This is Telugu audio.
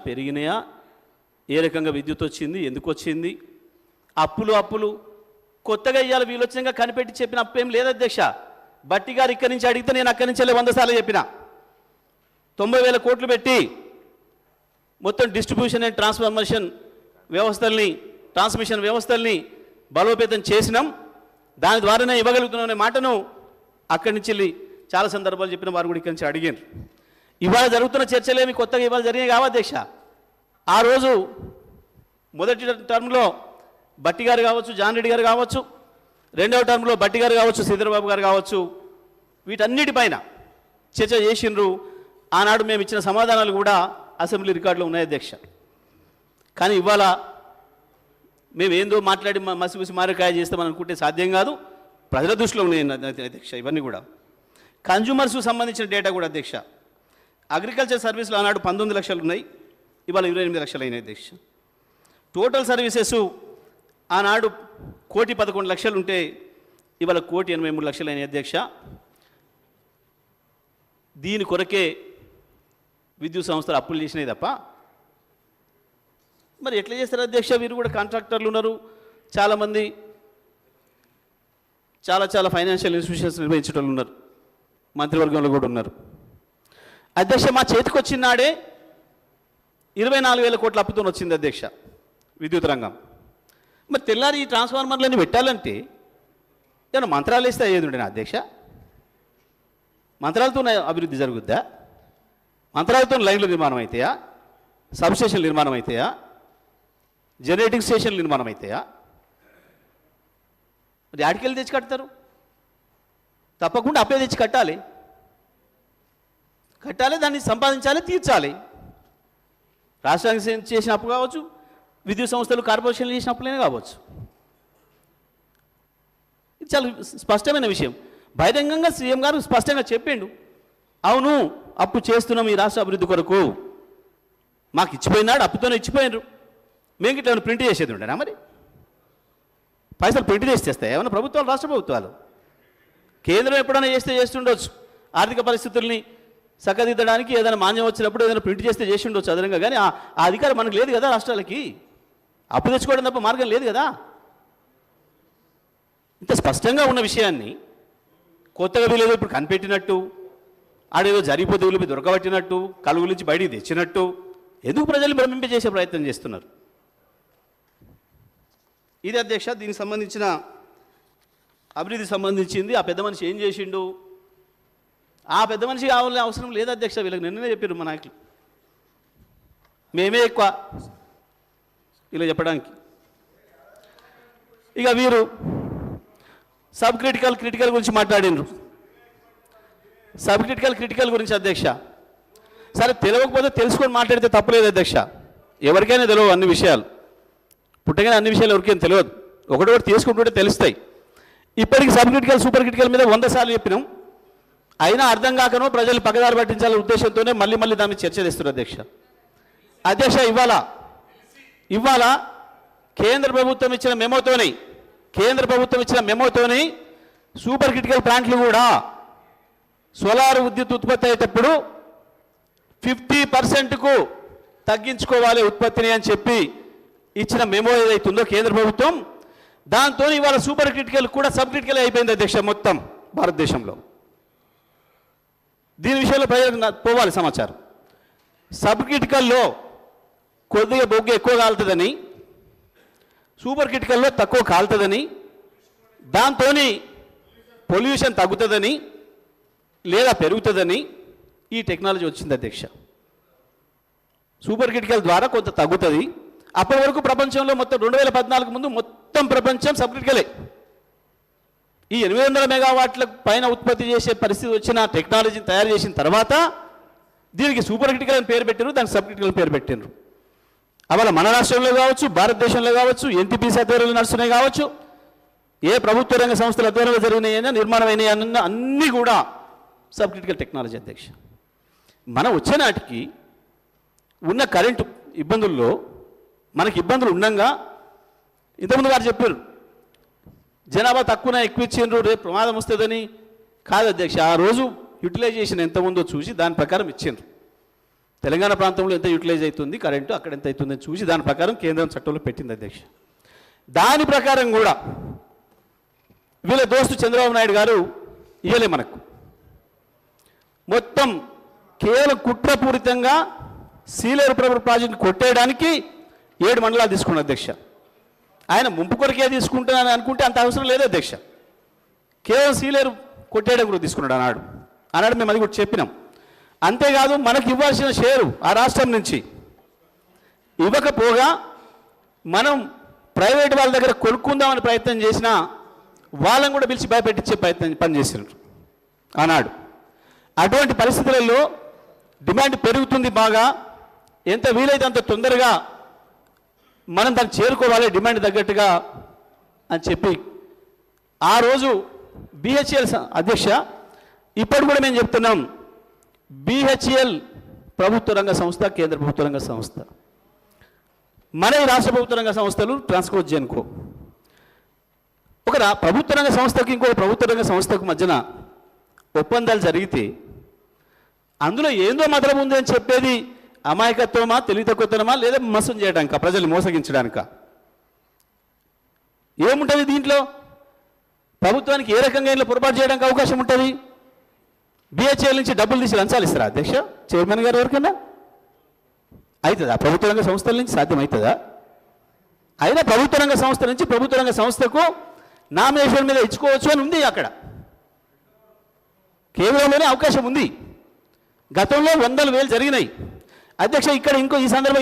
పెరిగినాయా, ఏ రకంగా విద్యుత్ వచ్చింది, ఎందుకు వచ్చింది, అప్పులు కొత్తగా ఇవాళ వీళ్ళు వచ్చినాక కనిపెట్టి చెప్పిన అప్పేం లేదు అధ్యక్ష. బట్టి గారు ఇక్కడి నుంచి అడిగితే నేను అక్కడి నుంచి 100 సార్లు చెప్పిన 90,000 కోట్లు పెట్టి మొత్తం డిస్ట్రిబ్యూషన్ అండ్ ట్రాన్స్మిషన్ వ్యవస్థల్ని బలోపేతం చేసినాం, దాని ద్వారానే ఇవ్వగలుగుతున్నాం మాటను అక్కడి నుంచి వెళ్ళి చాలా సందర్భాలు చెప్పిన వారు కూడా ఇక్కడి నుంచి అడిగారు. ఇవాళ జరుగుతున్న చర్చలేమి కొత్తగా ఇవాళ జరిగినాయి కావా అధ్యక్ష. ఆ రోజు మొదటి టర్మ్లో బట్టి గారు కావచ్చు, జాన్ రెడ్డి గారు కావచ్చు, రెండవ టర్మ్లో బట్టి గారు కావచ్చు, శ్రీధరబాబు గారు కావచ్చు, వీటన్నిటిపైన చర్చ చేసిండ్రు. ఆనాడు మేము ఇచ్చిన సమాధానాలు కూడా అసెంబ్లీ రికార్డులో ఉన్నాయి అధ్యక్ష. కానీ ఇవాళ మేము ఏందో మాట్లాడి మసిమసి మారకాయ చేస్తామని అనుకుంటే సాధ్యం కాదు. ప్రజల దృష్టిలో ఉన్నాయి అధ్యక్ష ఇవన్నీ కూడా. కన్జ్యూమర్స్కు సంబంధించిన డేటా కూడా అధ్యక్ష. అగ్రికల్చర్ సర్వీసులు ఆనాడు 19 లక్షలు ఉన్నాయి, ఇవాళ 28 లక్షలు అయినాయి అధ్యక్ష. టోటల్ సర్వీసెస్ ఆనాడు 1,11,00,000 ఉంటే ఇవాళ 1,83,00,000 అయినాయి అధ్యక్ష. దీని కొరకే విద్యుత్ సంస్థలు అప్పులు చేసినాయి తప్ప మరి ఎట్లా చేస్తారు అధ్యక్ష. వీరు కూడా కాంట్రాక్టర్లు ఉన్నారు, చాలామంది చాలా ఫైనాన్షియల్ ఇన్స్టిట్యూషన్స్ నిర్వహించే వాళ్ళు ఉన్నారు, మంత్రివర్గంలో కూడా ఉన్నారు అధ్యక్ష. మా చేతికి వచ్చిన నాడే 24,000 కోట్ల అప్పుతో వచ్చింది అధ్యక్ష విద్యుత్ రంగం. మరి తెల్లారి ఈ ట్రాన్స్ఫార్మర్లన్నీ పెట్టాలంటే ఏమన్నా మంత్రాలు వేస్తే అయ్యేది ఉండేనా అధ్యక్ష? మంత్రాలతో అభివృద్ధి జరుగుద్దా? మంత్రాలతో లైన్లు నిర్మాణం అవుతాయా? సబ్స్టేషన్లు నిర్మాణం అవుతాయా? జనరేటింగ్ స్టేషన్లు నిర్మాణం అవుతాయా? మరి ఆడికెళ్ళి తెచ్చి కడతారు? తప్పకుండా అప్పే తెచ్చి కట్టాలి, దాన్ని సంపాదించాలి, తీర్చాలి. రాష్ట్రానికి చేసిన అప్పు కావచ్చు, విద్యుత్ సంస్థలు కార్పొరేషన్లు చేసిన అప్పులైనా కావచ్చు. ఇది చాలా స్పష్టమైన విషయం. బహిరంగంగా సీఎం గారు స్పష్టంగా చెప్పిండు, అవును అప్పు చేస్తున్నాం ఈ రాష్ట్ర అభివృద్ధి కొరకు, మాకు ఇచ్చిపోయినాడు, అప్పుతోనే ఇచ్చిపోయినారు, మేము ఇట్లా ప్రింట్ చేసేది ఉండేనా? మరి పైసలు ప్రింట్ చేస్తాయి ఏమన్నా ప్రభుత్వాలు, రాష్ట్ర ప్రభుత్వాలు? కేంద్రం ఎప్పుడైనా చేస్తుండొచ్చు, ఆర్థిక పరిస్థితుల్ని చక్కదిద్దడానికి ఏదైనా మాన్యం వచ్చినప్పుడు ఏదైనా ప్రింట్ చేసి ఉండొచ్చు అదనంగా. కానీ ఆ అధికారం మనకు లేదు కదా, రాష్ట్రాలకి అప్పు తెచ్చుకోవడం తప్ప మార్గం లేదు కదా. ఇంత స్పష్టంగా ఉన్న విషయాన్ని కొత్తగా వీళ్ళు ఇప్పుడు కనిపెట్టినట్టు, ఆడేదో జరిగిపోతే వీళ్ళు దొరకబట్టినట్టు, కలుగు నుంచి బయటికి తెచ్చినట్టు ఎందుకు ప్రజల్ని భ్రమింపజేసే ప్రయత్నం చేస్తున్నారు? ఇది అధ్యక్ష దీనికి సంబంధించిన అభివృద్ధి సంబంధించింది. ఆ పెద్ద మనిషి ఏం చేసిండు, ఆ పెద్ద మనిషి కావాలని అవసరం లేదు అధ్యక్ష. వీళ్ళకి నిన్ననే చెప్పారు మా నాయకులు, మేమే ఎక్కువ ఇలా చెప్పడానికి. ఇక వీరు సబ్ క్రిటికల్ గురించి మాట్లాడినరు. సబ్ క్రిటికల్ గురించి అధ్యక్ష, సరే తెలియకపోతే తెలుసుకొని మాట్లాడితే తప్పలేదు అధ్యక్ష. ఎవరికైనా తెలియవు అన్ని విషయాలు, పుట్టగానే అన్ని విషయాలు ఎవరికైనా తెలియదు, ఒకటి తీసుకుంటుంటే తెలుస్తాయి. ఇప్పటికి సబ్ క్రిటికల్ సూపర్ క్రిటికల్ మీద 100 సార్లు చెప్పినాం, అయినా అర్థం కాకనో ప్రజలు పక్కదారి పట్టించాలనే ఉద్దేశంతోనే మళ్ళీ దాన్ని చర్చ చేస్తున్నారు అధ్యక్ష. ఇవాళ కేంద్ర ప్రభుత్వం ఇచ్చిన మెమోతోని సూపర్ క్రిటికల్ ప్లాంట్లు కూడా సోలార్ విద్యుత్ ఉత్పత్తి అయ్యేటప్పుడు 50%కు తగ్గించుకోవాలి ఉత్పత్తిని అని చెప్పి ఇచ్చిన మెమో ఏదైతుందో కేంద్ర ప్రభుత్వం, దాంతో ఇవాళ సూపర్ క్రిటికల్ కూడా సబ్ క్రిటికల్ అయిపోయింది అధ్యక్ష మొత్తం భారతదేశంలో. దీని విషయంలో ప్రజలకు పోవాలి సమాచారం. సబ్ క్రిటికల్లో కొద్దిగా బొగ్గు ఎక్కువ కాలుతుందని, సూపర్ క్రిటికల్లో తక్కువ కాలుతుందని, దాంతో పొల్యూషన్ తగ్గుతుందని లేదా పెరుగుతుందని ఈ టెక్నాలజీ వచ్చింది అధ్యక్ష. సూపర్ క్రిటికల్ ద్వారా కొంత తగ్గుతుంది. అప్పటి వరకు ప్రపంచంలో మొత్తం 2014 ముందు మొత్తం ప్రపంచం సబ్ క్రిటికలే. ఈ 800 మెగావాట్ల పైన ఉత్పత్తి చేసే పరిస్థితి వచ్చిన టెక్నాలజీని తయారు చేసిన తర్వాత దీనికి సూపర్ క్రిటికల్ అని పేరు పెట్టారు, దానికి సబ్ క్రిటికల్ పేరు పెట్టారు. అవాళ మన రాష్ట్రంలో కావచ్చు, భారతదేశంలో కావచ్చు, ఎన్టీపీసీ ఆధ్వర్యంలో నడుస్తున్నాయి కావచ్చు, ఏ ప్రభుత్వ రంగ సంస్థల ఆధ్వర్యంలో జరిగినాయైనా నిర్మాణం అయినాయన్నా అన్నీ కూడా సబ్ క్రిటికల్ టెక్నాలజీ అధ్యక్ష. మనం వచ్చే నాటికి ఉన్న కరెంటు ఇబ్బందుల్లో మనకి ఇబ్బందులు ఉండగా, ఇంతకుముందు వారు చెప్పారు జనాభా తక్కువనే ఎక్కువ ఇచ్చిండ్రు, రేపు ప్రమాదం వస్తుందని. కాదు అధ్యక్ష, ఆ రోజు యూటిలైజేషన్ ఎంత ఉందో చూసి దాని ప్రకారం ఇచ్చిండ్రు. తెలంగాణ ప్రాంతంలో ఎంత యూటిలైజ్ అవుతుంది కరెంటు, అక్కడ ఎంత అవుతుందని చూసి దాని ప్రకారం కేంద్రం చట్టంలో పెట్టింది అధ్యక్ష. దాని ప్రకారం కూడా వీళ్ళ దోస్తు చంద్రబాబు నాయుడు గారు ఇవ్వలే మనకు. మొత్తం కేవలం కుట్రపూరితంగా సీలేరు ప్రాజెక్టు కొట్టేయడానికి 7 మండలాలు తీసుకున్నారు అధ్యక్ష. ఆయన ముంపు కొరకే తీసుకుంటానని అనుకుంటే అంత అవసరం లేదు అధ్యక్ష. కేవలం సీలేరు కొట్టేయడం కూడా తీసుకున్నాడు అన్నాడు మేము అది కూడా చెప్పినాం. అంతేకాదు మనకు ఇవ్వాల్సిన షేరు ఆ రాష్ట్రం నుంచి ఇవ్వకపోగా మనం ప్రైవేట్ వాళ్ళ దగ్గర కొనుక్కుందామని ప్రయత్నం చేసినా వాళ్ళని కూడా పిలిచి భయపెట్టించే పనిచేసినారు అన్నాడు. అటువంటి పరిస్థితులలో డిమాండ్ పెరుగుతుంది బాగా, ఎంత వీలైతే అంత తొందరగా మనం దాన్ని చేరుకోవాలి డిమాండ్ తగ్గట్టుగా అని చెప్పి ఆ రోజు BHEL అధ్యక్ష, ఇప్పుడు కూడా మేము చెప్తున్నాం, BHEL ప్రభుత్వ రంగ సంస్థ, కేంద్ర ప్రభుత్వ రంగ సంస్థ. మన ఈ రాష్ట్ర ప్రభుత్వ రంగ సంస్థలు ట్రాన్స్కో జెన్కో. ఒక ప్రభుత్వ రంగ సంస్థకి ఇంకో ప్రభుత్వ రంగ సంస్థకు మధ్యన ఒప్పందాలు జరిగితే అందులో ఏందో మతలం ఉంది అని చెప్పేది అమాయకత్వమా, తెలివి తక్కువతనమా, లేదా మోసం చేయడానిక, ప్రజలు మోసగించడానిక? ఏముంటుంది దీంట్లో? ప్రభుత్వానికి ఏ రకంగా ఇంట్లో పొరపాటు చేయడానికి అవకాశం ఉంటుంది? BHEL నుంచి డబ్బులు తీసి లంచాలు ఇస్తారా అధ్యక్ష? చైర్మన్ గారు ఎవరికైనా అవుతుందా? ప్రభుత్వ రంగ సంస్థల నుంచి సాధ్యమవుతుందా? అయినా ప్రభుత్వ రంగ సంస్థ నుంచి ప్రభుత్వ రంగ సంస్థకు నామినేషన్ మీద ఇచ్చుకోవచ్చు అని ఉంది అక్కడ, కేంద్రంలోనే అవకాశం ఉంది. గతంలో 100,000 జరిగినాయి అధ్యక్ష. ఇక్కడ ఇంకో ఈ సందర్భం